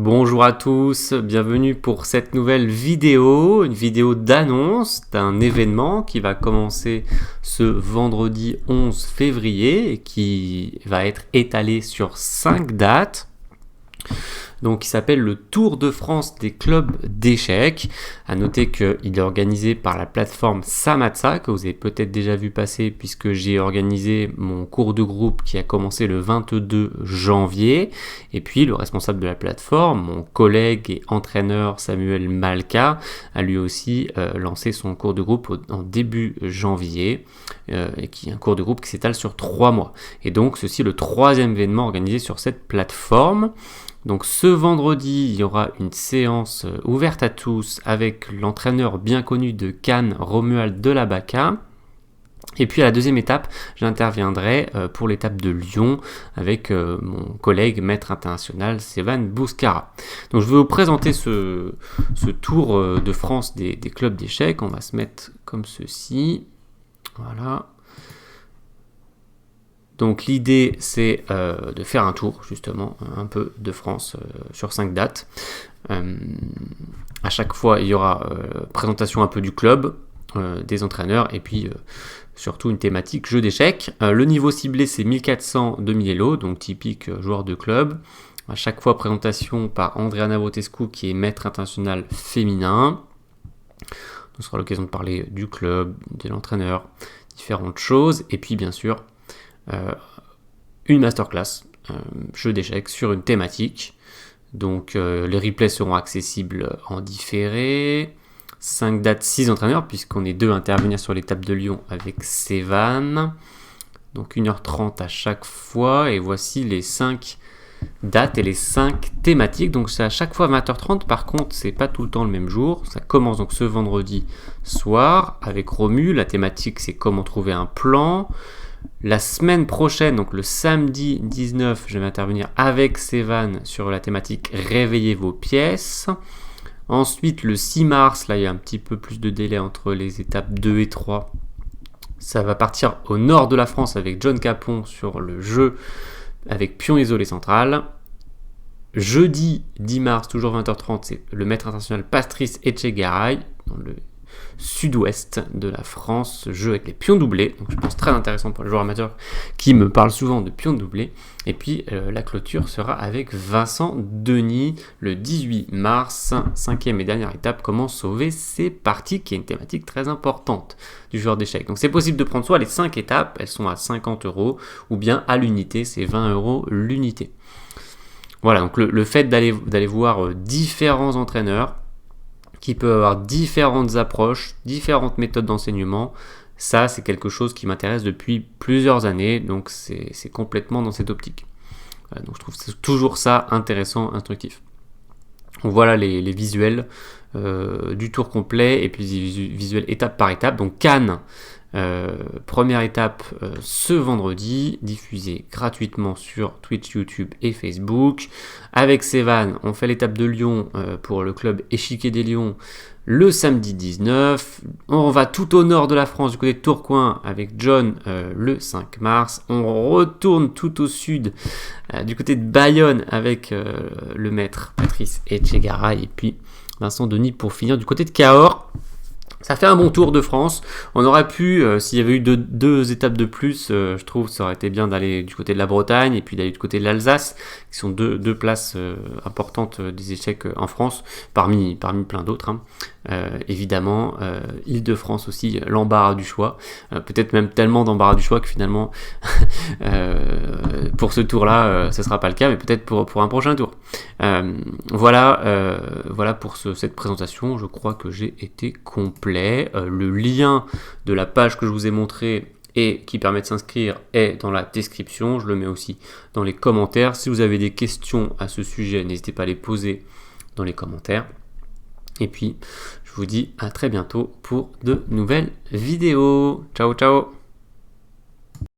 Bonjour à tous, bienvenue pour cette nouvelle vidéo, une vidéo d'annonce d'un événement qui va commencer ce vendredi 11 février et qui va être étalé sur 5 dates. Donc, il s'appelle le Tour de France des clubs d'échecs. À noter qu'il est organisé par la plateforme Samatsa, que vous avez peut-être déjà vu passer puisque j'ai organisé mon cours de groupe qui a commencé le 22 janvier. Et puis, le responsable de la plateforme, mon collègue et entraîneur Samuel Malka, a lui aussi lancé son cours de groupe en début janvier, et qui est un cours de groupe qui s'étale sur 3 mois. Et donc, ceci est le 3e événement organisé sur cette plateforme. Donc ce vendredi, il y aura une séance ouverte à tous avec l'entraîneur bien connu de Cannes, Romuald Delabaca. Et puis à la 2e étape, j'interviendrai pour l'étape de Lyon avec mon collègue maître international Sevan Bouskara. Donc je vais vous présenter ce tour de France des clubs d'échecs. On va se mettre comme ceci. Voilà. Donc l'idée c'est de faire un tour justement un peu de France sur 5 dates. À chaque fois il y aura présentation un peu du club, des entraîneurs et puis surtout une thématique jeu d'échecs. Le niveau ciblé c'est 1400-2000 Elo, donc typique joueur de club. À chaque fois présentation par Andreana Votescu qui est maître international féminin. Ce sera l'occasion de parler du club, de l'entraîneur, différentes choses et puis bien sûr une masterclass jeu d'échecs sur une thématique. Donc les replays seront accessibles en différé. 5 dates, 6 entraîneurs, puisqu'on est 2 à intervenir sur l'étape de Lyon avec Sevan. Donc 1h30 à chaque fois. Et voici les 5 dates et les 5 thématiques. Donc c'est à chaque fois 20h30. Par contre, c'est pas tout le temps le même jour. Ça commence donc ce vendredi soir avec Romu. La thématique, c'est comment trouver un plan. La semaine prochaine, donc le samedi 19, je vais intervenir avec Sevan sur la thématique Réveillez vos pièces. Ensuite, le 6 mars, là il y a un petit peu plus de délai entre les étapes 2 et 3. Ça va partir au nord de la France avec John Capon sur le jeu avec pion isolé central. Jeudi 10 mars, toujours 20h30, c'est le maître international Patrice Echegaray dans le sud-ouest de la France, ce jeu avec les pions doublés, donc je pense très intéressant pour les joueurs amateurs qui me parlent souvent de pions doublés. Et puis la clôture sera avec Vincent Denis le 18 mars, 5e et dernière étape, comment sauver ses parties, qui est une thématique très importante du joueur d'échecs. Donc c'est possible de prendre soit les 5 étapes, elles sont à 50€, ou bien à l'unité, c'est 20€ l'unité. Voilà, donc le fait d'aller voir différents entraîneurs qui peuvent avoir différentes approches, différentes méthodes d'enseignement, ça c'est quelque chose qui m'intéresse depuis plusieurs années, donc c'est complètement dans cette optique. Donc je trouve toujours ça intéressant, instructif. Donc voilà les visuels du tour complet et puis les visuels étape par étape. Donc Cannes, première étape ce vendredi, diffusée gratuitement sur Twitch, YouTube et Facebook. Avec Sevan, on fait l'étape de Lyon pour le club Échiquier des Lions le samedi 19. On va tout au nord de la France, du côté de Tourcoing, avec John le 5 mars. On retourne tout au sud, du côté de Bayonne, avec le maître Patrice Echegaray et puis Vincent Denis pour finir du côté de Cahors. Ça fait un bon tour de France. On aurait pu, s'il y avait eu deux étapes de plus, je trouve que ça aurait été bien d'aller du côté de la Bretagne et puis d'aller du côté de l'Alsace, qui sont deux places importantes des échecs en France, parmi plein d'autres. Évidemment, Île-de-France aussi, l'embarras du choix. Peut-être même tellement d'embarras du choix que finalement, pour ce tour-là, ce ne sera pas le cas, mais peut-être pour un prochain tour. Voilà pour cette présentation. Je crois que j'ai été complet. Le lien de la page que je vous ai montré et qui permet de s'inscrire est dans la description. Je le mets aussi dans les commentaires. Si vous avez des questions à ce sujet, n'hésitez pas à les poser dans les commentaires. Et puis, je vous dis à très bientôt pour de nouvelles vidéos. Ciao, ciao!